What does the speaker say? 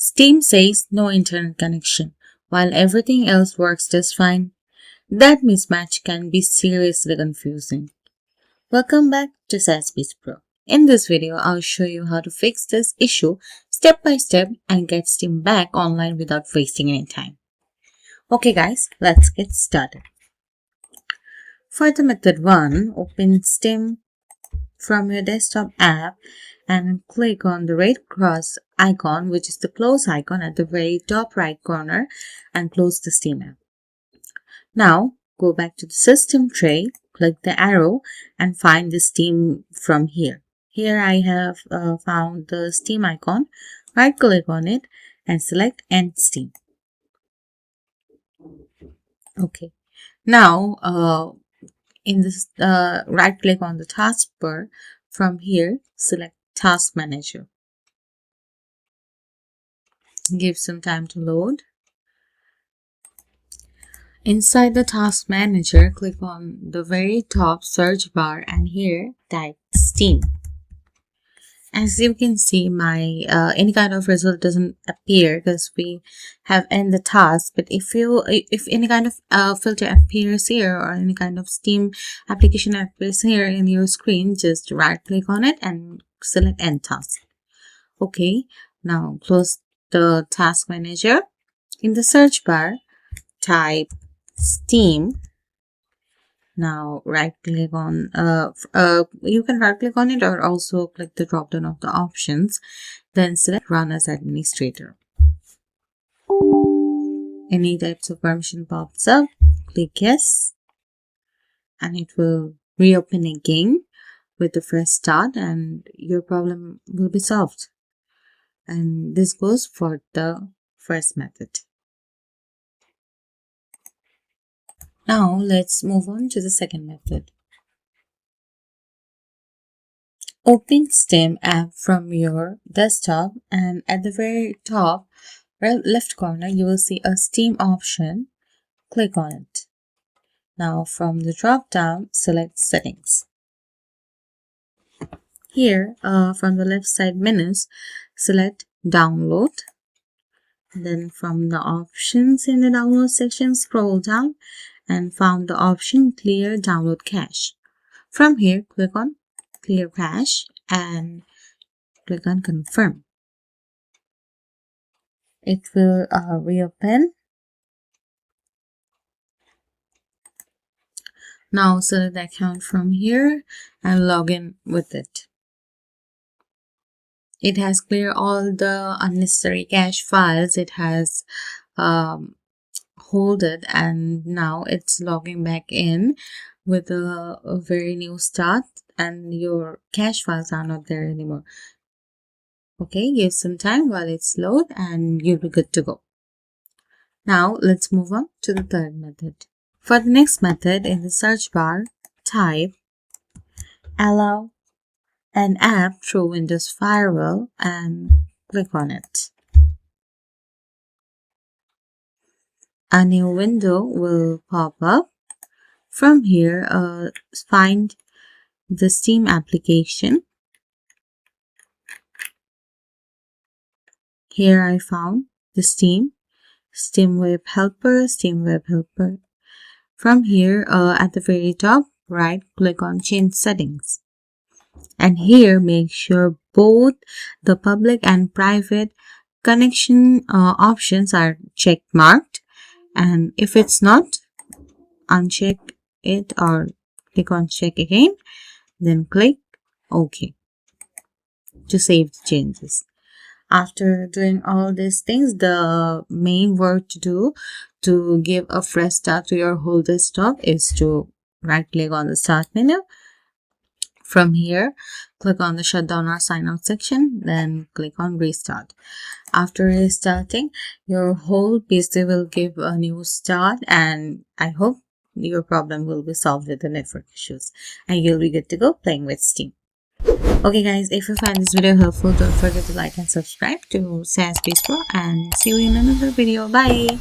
Steam says no internet connection, while everything else works just fine. That mismatch can be seriously confusing. Welcome back to SaaSBiz Pro. In this video, I'll show you how to fix this issue step by step and get Steam back online without wasting any time. Okay guys, let's get started. For the method 1, open Steam from your desktop app and click on the red cross icon, which is the close icon at the very top right corner, and close the Steam app. Now go back to the system tray, click the arrow and find the Steam from here. Here I have found the Steam icon. Right click on it and select End Steam. Okay. Now in this right click on the taskbar. From here select Task Manager. Give some time to load. Inside the Task Manager, click on the very top search bar and here type Steam. As you can see, my any kind of result doesn't appear because we have end the task. But if any kind of filter appears here or any kind of Steam application appears here in your screen, just right click on it and select End Task. Okay, now close the Task Manager. In the search bar, type Steam. Now right click on you can right click on it or also click the drop down of the options, then select Run as Administrator. Any types of permission pops up, click Yes and it will reopen again with a fresh start and your problem will be solved. And this goes for the first method. Now let's move on to the second method. Open Steam app from your desktop and at the very top left corner you will see a Steam option. Click on it. Now from the drop down select Settings. Here from the left side menus select Download. Then from the options in the download section scroll down and found the option Clear Download Cache. From here click on Clear Cache and click on Confirm. It will reopen. Now select the account from here and log in with it. It has cleared all the unnecessary cache files it has holded, and now it's logging back in with a very new start and your cache files are not there anymore. Okay, give some time while it's load and you'll be good to go. Now let's move on to the third method. For the next method, in the search bar type Allow an app through Windows Firewall and click on it. A new window will pop up. From here, find the Steam application. Here I found the Steam Web Helper, Steam Web Helper. From here, at the very top, right click on Change Settings. And here make sure both the public and private connection options are check marked. And if it's not, uncheck it or click on check again, then click OK to save the changes. After doing all these things, the main work to do to give a fresh start to your whole desktop is to right click on the Start menu. From here, click on the Shutdown or Sign Out section, then click on Restart. After restarting, your whole PC will give a new start and I hope your problem will be solved with the network issues and you'll be good to go playing with Steam. Okay guys, if you find this video helpful, don't forget to like and subscribe to SaaSBiz Pro and see you in another video. Bye!